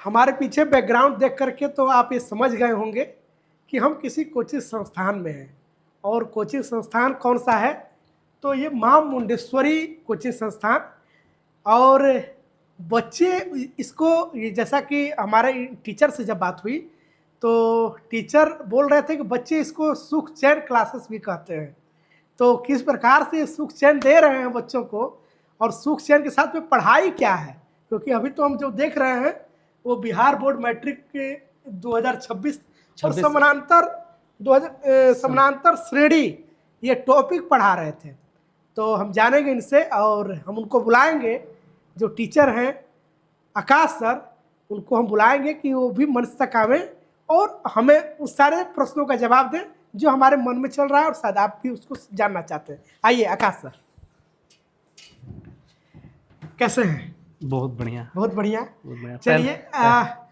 हमारे पीछे बैकग्राउंड देख करके तो आप ये समझ गए होंगे कि हम किसी कोचिंग संस्थान में हैं। और कोचिंग संस्थान कौन सा है? तो ये माँ मुंडेश्वरी कोचिंग संस्थान। और बच्चे इसको, ये जैसा कि हमारे टीचर से जब बात हुई तो टीचर बोल रहे थे कि बच्चे इसको सुख चैन क्लासेस भी कहते हैं। तो किस प्रकार से सुख चैन दे रहे हैं बच्चों को, और सुख चैन के साथ में पढ़ाई क्या है, क्योंकि अभी तो हम जो देख रहे हैं वो बिहार बोर्ड मैट्रिक के 2026 और समानांतर श्रेणी ये टॉपिक पढ़ा रहे थे। तो हम जानेंगे इनसे और हम उनको बुलाएंगे, जो टीचर हैं आकाश सर, उनको हम बुलाएंगे कि वो भी मंच तक आवें और हमें उस सारे प्रश्नों का जवाब दें जो हमारे मन में चल रहा है और शायद आप भी उसको जानना चाहते हैं। आइए आकाश सर, कैसे हैं? बहुत बढ़िया, बहुत बढ़िया। बहुत बढ़िया। चलिए,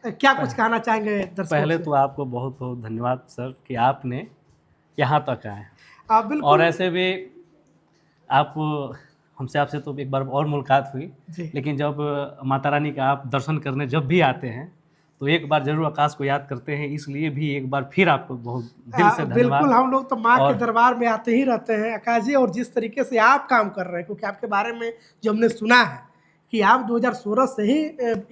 क्या कुछ कहना चाहेंगे दर्शकों पहले से? तो आपको बहुत बहुत धन्यवाद सर कि आपने यहाँ तक आए। बिल्कुल। और ऐसे भी आप आपसे तो एक बार और मुलाकात हुई, लेकिन जब माता रानी का आप दर्शन करने जब भी आते हैं तो एक बार जरूर आकाश को याद करते हैं, इसलिए भी एक बार फिर आपको बहुत दिल से धन्यवाद। बिल्कुल, हम लोग तो माँ के दरबार में आते ही रहते हैं आकाश जी। और जिस तरीके से आप काम कर रहे हैं, क्योंकि आपके बारे में जो हमने सुना है कि आप 2016 से ही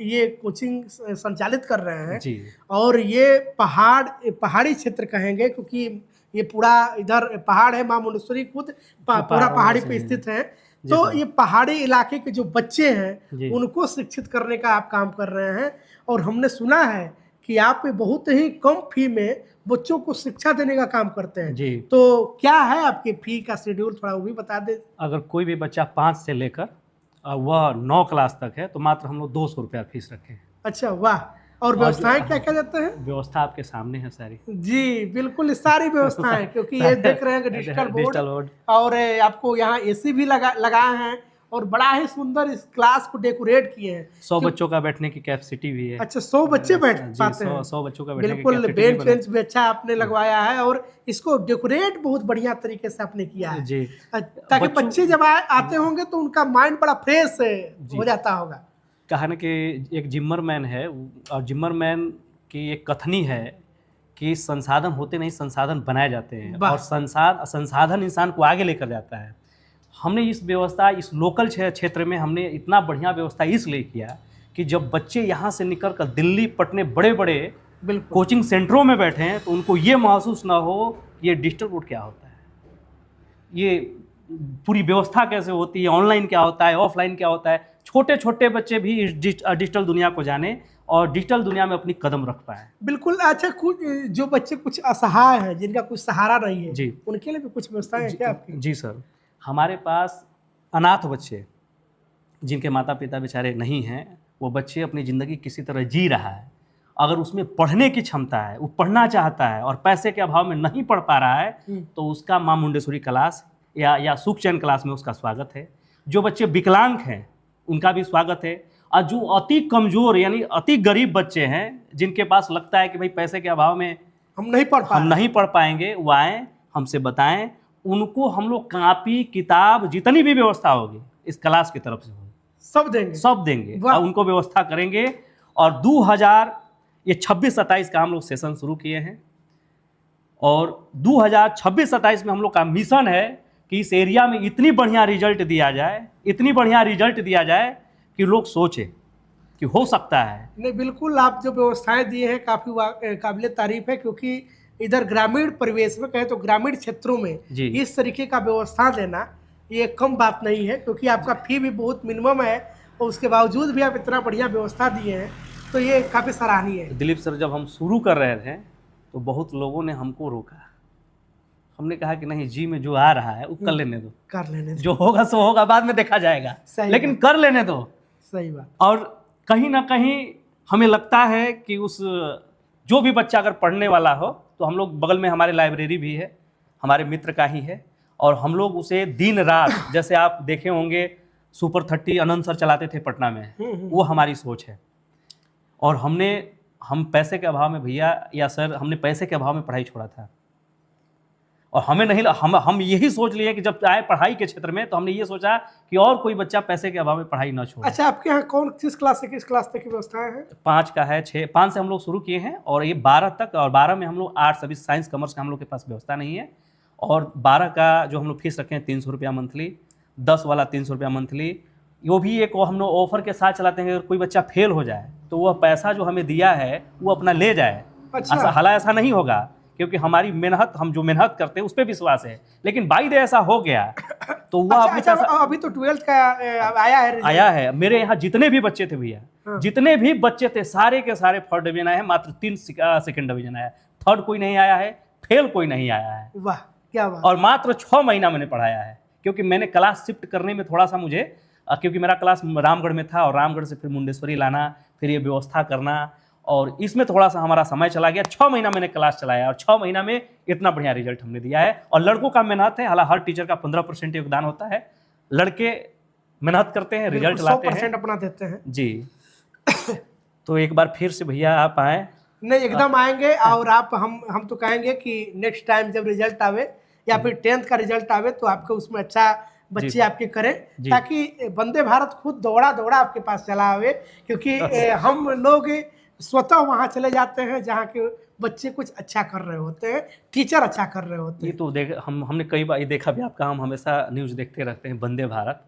ये कोचिंग संचालित कर रहे हैं जी। और ये पहाड़ी क्षेत्र कहेंगे, क्योंकि ये पूरा इधर पहाड़ है, माँ मुंडेश्वरी खुद पूरा पहाड़ी पे स्थित है। तो ये पहाड़ी इलाके के जो बच्चे हैं उनको शिक्षित करने का आप काम कर रहे हैं। और हमने सुना है कि आप बहुत ही कम फी में बच्चों को शिक्षा देने का काम करते हैं जी। तो क्या है आपकी फी का शेड्यूल, थोड़ा वो भी बता दें। अगर कोई भी बच्चा 5 से लेकर वह 9 क्लास तक है तो मात्र हम लोग 200 रुपया फीस रखे हैं। अच्छा, वाह। और व्यवस्थाएं क्या क्या देते हैं? व्यवस्था आपके सामने है सारी जी, बिल्कुल सारी व्यवस्थाएं क्योंकि ये देख रहे हैं कि डिजिटल बोर्ड और आपको यहाँ एसी भी लगाए हैं और बड़ा ही सुंदर इस क्लास को डेकोरेट किए हैं। 100 बच्चों का बैठने की कैपेसिटी भी है। अच्छा, 100 बच्चे बैठ पाते हैं? 100 बच्चों का बैठने की बिल्कुल, बेंच भी अच्छा आपने लगवाया है और इसको डेकोरेट बहुत बढ़िया तरीके से आपने किया है जी, ताकि बच्चे जब आते होंगे तो उनका माइंड बड़ा फ्रेश हो जाता होगा। कहा ना कि एक जिम्मरमैन है और जिम्मरमैन की एक कथनी है कि संसाधन होते नहीं, संसाधन बनाए जाते हैं और संसाधन इंसान को आगे लेकर जाता है। हमने इस व्यवस्था, इस लोकल क्षेत्र में हमने इतना बढ़िया व्यवस्था इसलिए किया कि जब बच्चे यहाँ से निकल कर दिल्ली, पटने, बड़े बड़े कोचिंग सेंटरों में बैठे हैं तो उनको ये महसूस ना हो ये डिजिटल बोर्ड क्या होता है, ये पूरी व्यवस्था कैसे होती है, ऑनलाइन क्या होता है, ऑफलाइन क्या होता है। छोटे छोटे बच्चे भी इस डिजिटल दुनिया को जाने और डिजिटल दुनिया में अपनी कदम रख पाए। बिल्कुल। अच्छा, कुछ जो बच्चे कुछ असहाय हैं, जिनका कुछ सहारा नहीं है जी, उनके लिए भी कुछ व्यवस्थाएं हैं क्या आपकी? जी सर, हमारे पास अनाथ बच्चे जिनके माता पिता बेचारे नहीं हैं, वो बच्चे अपनी ज़िंदगी किसी तरह जी रहा है, अगर उसमें पढ़ने की क्षमता है, वो पढ़ना चाहता है और पैसे के अभाव में नहीं पढ़ पा रहा है तो उसका माँ मुंडेश्वरी क्लास या सुख चैन क्लास में उसका स्वागत है। जो बच्चे विकलांग हैं उनका भी स्वागत है। और जो अति कमज़ोर यानी अति गरीब बच्चे हैं जिनके पास लगता है कि भाई पैसे के अभाव में हम नहीं पढ़ पाएंगे, वो आएँ, हमसे बताएं, उनको हम लोग कापी किताब जितनी भी व्यवस्था होगी इस क्लास की तरफ से होगी, सब देंगे और उनको व्यवस्था करेंगे। और 2026-27 का हम लोग सेशन शुरू किए हैं और 2026-27 में हम लोग का मिशन है कि इस एरिया में इतनी बढ़िया रिजल्ट दिया जाए कि लोग सोचें कि हो सकता है। नहीं, बिल्कुल, आप जो व्यवस्थाएं दिए हैं काफ़ी काबिल तारीफ है, क्योंकि इधर ग्रामीण परिवेश में कहें तो ग्रामीण क्षेत्रों में इस तरीके का व्यवस्था देना ये कम बात नहीं है, क्योंकि आपका फी भी बहुत मिनिमम है और उसके बावजूद भी आप इतना बढ़िया व्यवस्था दिए हैं, तो ये काफ़ी सराहनीय है। दिलीप सर, जब हम शुरू कर रहे थे तो बहुत लोगों ने हमको रोका। हमने कहा कि नहीं जी, में जो आ रहा है वो कर लेने दो, जो होगा सो होगा, बाद में देखा जाएगा, लेकिन कर लेने दो। सही बात। और कहीं ना कहीं हमें लगता है कि जो भी बच्चा अगर पढ़ने वाला हो तो हम लोग बगल में हमारे लाइब्रेरी भी है, हमारे मित्र का ही है, और हम लोग उसे दिन रात जैसे आप देखे होंगे सुपर 30 आनंद सर चलाते थे पटना में, वो हमारी सोच है। और हम पैसे के अभाव में भैया या सर, हमने पैसे के अभाव में पढ़ाई छोड़ा था और हमें नहीं, हम यही सोच लिए कि जब आए पढ़ाई के क्षेत्र में तो हमने ये सोचा कि और कोई बच्चा पैसे के अभाव में पढ़ाई न छोड़े। अच्छा, आपके यहाँ कौन किस क्लास से किस क्लास तक की व्यवस्थाएं हैं? 5 का है, 5 से हम लोग शुरू किए हैं और ये 12 तक, और 12 में हम लोग आर्ट्स, सभी साइंस कॉमर्स का हम लोग के पास व्यवस्था नहीं है। और 12 का जो हम लोग फीस रखे हैं 300 रुपया मंथली, 10 वाला 300 रुपया मंथली। वो भी एक हम लोग ऑफर के साथ चलाते हैं कि अगर कोई बच्चा फेल हो जाए तो वह पैसा जो हमें दिया है वो अपना ले जाए। अच्छा। हालांकि ऐसा नहीं होगा क्योंकि हमारी मेहनत, हम जो मेहनत करते हैं उस पर विश्वास है, लेकिन बाई द ऐसा हो गया तो वह अच्छा, अभी तो 12th का आया है रिजल्ट। आया है। मेरे यहाँ जितने भी बच्चे थे भैया, हाँ। जितने भी बच्चे थे सारे के सारे फर्स्ट डिवीजन आए हैं, मात्र 3 सेकंड डिवीजन आया है, थर्ड कोई नहीं आया है, फेल कोई नहीं आया है। वाह, क्या बात। और मात्र 6 महीना मैंने पढ़ाया है, क्योंकि मैंने क्लास शिफ्ट करने में थोड़ा सा मुझे, क्योंकि मेरा क्लास रामगढ़ में था और रामगढ़ से फिर मुंडेश्वरी लाना, फिर ये व्यवस्था करना, और इसमें थोड़ा सा हमारा समय चला गया। 6 महीना मैंने क्लास चलाया और 6 महीना में इतना बढ़िया रिजल्ट हमने दिया है। और लड़कों का मेहनत है, हालांकि हर टीचर का 15% योगदान होता है, लड़के मेहनत करते हैं, रिजल्ट लाते हैं, 100% अपना देते हैं जी। तो एक बार फिर से भैया आप आए। नहीं, एकदम आएंगे। और आप, हम तो कहेंगे कि नेक्स्ट टाइम जब रिजल्ट आवे या फिर 10th का रिजल्ट आवे तो आपको उसमें अच्छा बच्चे आपके करें, ताकि वंदे भारत खुद दौड़ा दौड़ा आपके पास चला आवे। क्योंकि हम लोग स्वतः वहाँ चले जाते हैं जहाँ के बच्चे कुछ अच्छा कर रहे होते हैं, टीचर अच्छा कर रहे होते ये हैं। तो देख, हमने कई बार ये देखा भी, आपका हम हमेशा न्यूज़ देखते रहते हैं वंदे भारत,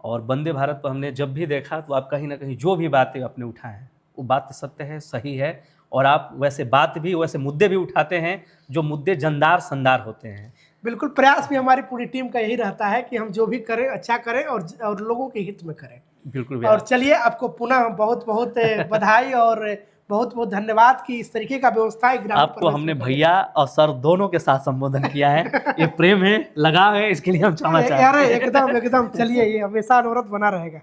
और वंदे भारत पर हमने जब भी देखा तो आप कहीं ना कहीं जो भी बातें आपने उठाए हैं वो बात सत्य है, सही है। और आप वैसे बात भी, वैसे मुद्दे भी उठाते हैं जो मुद्दे जनदार संदार होते हैं। बिल्कुल, प्रयास भी हमारी पूरी टीम का यही रहता है कि हम जो भी करें अच्छा करें और लोगों के हित में करें। बिल्कुल। और चलिए, आपको पुनः बहुत बहुत बधाई और बहुत बहुत धन्यवाद कि इस तरीके का व्यवस्था है। आपको हमने भैया और सर दोनों के साथ संबोधन किया है, ये प्रेम है, लगाव है, इसके लिए हम क्षमा चाहते हैं। अरे एकदम एकदम, चलिए, ये हमेशा अनुरोध बना रहेगा।